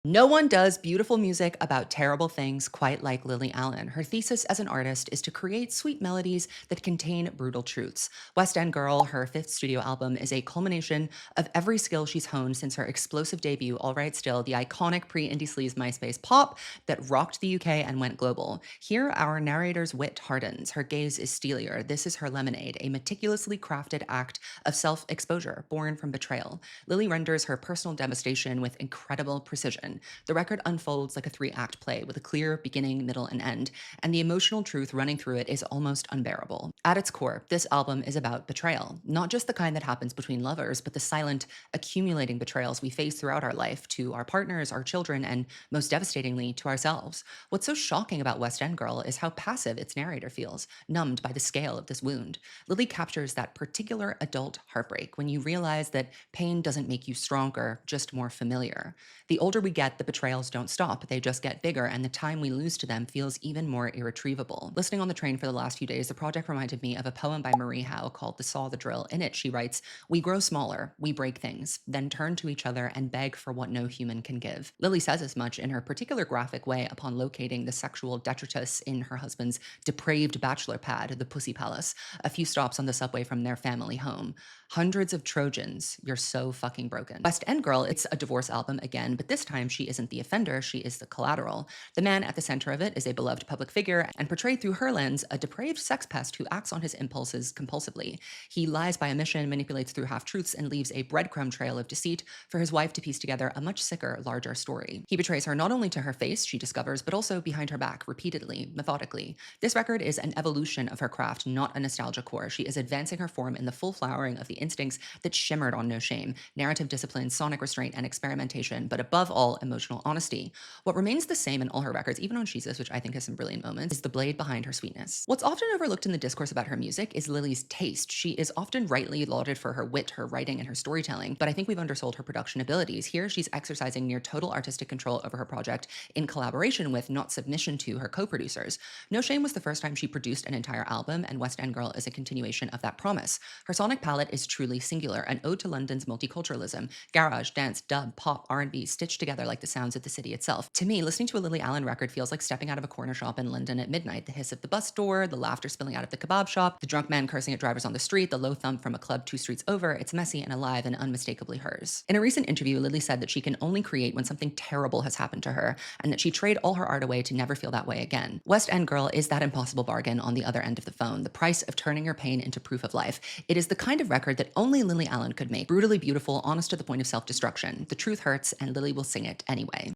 No one does beautiful music about terrible things quite like Lily Allen. Her thesis as an artist is to create sweet melodies that contain brutal truths. West End Girl, her fifth studio album, is a culmination of every skill she's honed since her explosive debut, All Right Still, the iconic pre-indie sleaze MySpace pop that rocked the UK and went global. Here, our narrator's wit hardens. Her gaze is steelier. This is her lemonade, a meticulously crafted act of self-exposure born from betrayal. Lily renders her personal devastation with incredible precision. The record unfolds like a three-act play with a clear beginning, middle, and end, and the emotional truth running through it is almost unbearable. At its core, this album is about betrayal, not just the kind that happens between lovers, but the silent, accumulating betrayals we face throughout our life to our partners, our children, and most devastatingly, to ourselves. What's so shocking about West End Girl is how passive its narrator feels, numbed by the scale of this wound. Lily captures that particular adult heartbreak when you realize that pain doesn't make you stronger, just more familiar. The older we get, the betrayals don't stop. They just get bigger, and the time we lose to them feels even more irretrievable. Listening on the train for the last few days, the project reminded me of a poem by Marie Howe called The Saw the Drill. In it, she writes, "We grow smaller, we break things, then turn to each other and beg for what no human can give." Lily says as much in her particular graphic way upon locating the sexual detritus in her husband's depraved bachelor pad, the Pussy Palace, a few stops on the subway from their family home. Hundreds of Trojans, you're so fucking broken. West End Girl, it's a divorce album again, but this time she isn't the offender, she is the collateral. The man at the center of it is a beloved public figure, and portrayed through her lens, a depraved sex pest who acts on his impulses compulsively. He lies by omission, manipulates through half-truths, and leaves a breadcrumb trail of deceit for his wife to piece together a much sicker, larger story. He betrays her not only to her face, she discovers, but also behind her back, repeatedly, methodically. This record is an evolution of her craft, not a nostalgia core. She is advancing her form in the full flowering of the instincts that shimmered on No Shame, narrative discipline, sonic restraint, and experimentation, but above all, emotional honesty. What remains the same in all her records, even on Jesus, which I think has some brilliant moments, is the blade behind her sweetness. What's often overlooked in the discourse about her music is Lily's taste. She is often rightly lauded for her wit, her writing, and her storytelling, but I think we've undersold her production abilities. Here, she's exercising near total artistic control over her project in collaboration with, not submission to, her co-producers. No Shame was the first time she produced an entire album, and West End Girl is a continuation of that promise. Her sonic palette is truly singular, an ode to London's multiculturalism, garage, dance, dub, pop, R&B, stitched together like the sounds of the city itself. To me, listening to a Lily Allen record feels like stepping out of a corner shop in London at midnight. The hiss of the bus door, the laughter spilling out of the kebab shop, the drunk man cursing at drivers on the street, the low thump from a club 2 streets over. It's messy and alive and unmistakably hers. In a recent interview, Lily said that she can only create when something terrible has happened to her, and that she'd trade all her art away to never feel that way again. West End Girl is that impossible bargain on the other end of the phone, the price of turning your pain into proof of life. It is the kind of record that only Lily Allen could make. Brutally beautiful, honest to the point of self-destruction. The truth hurts, and Lily will sing it anyway.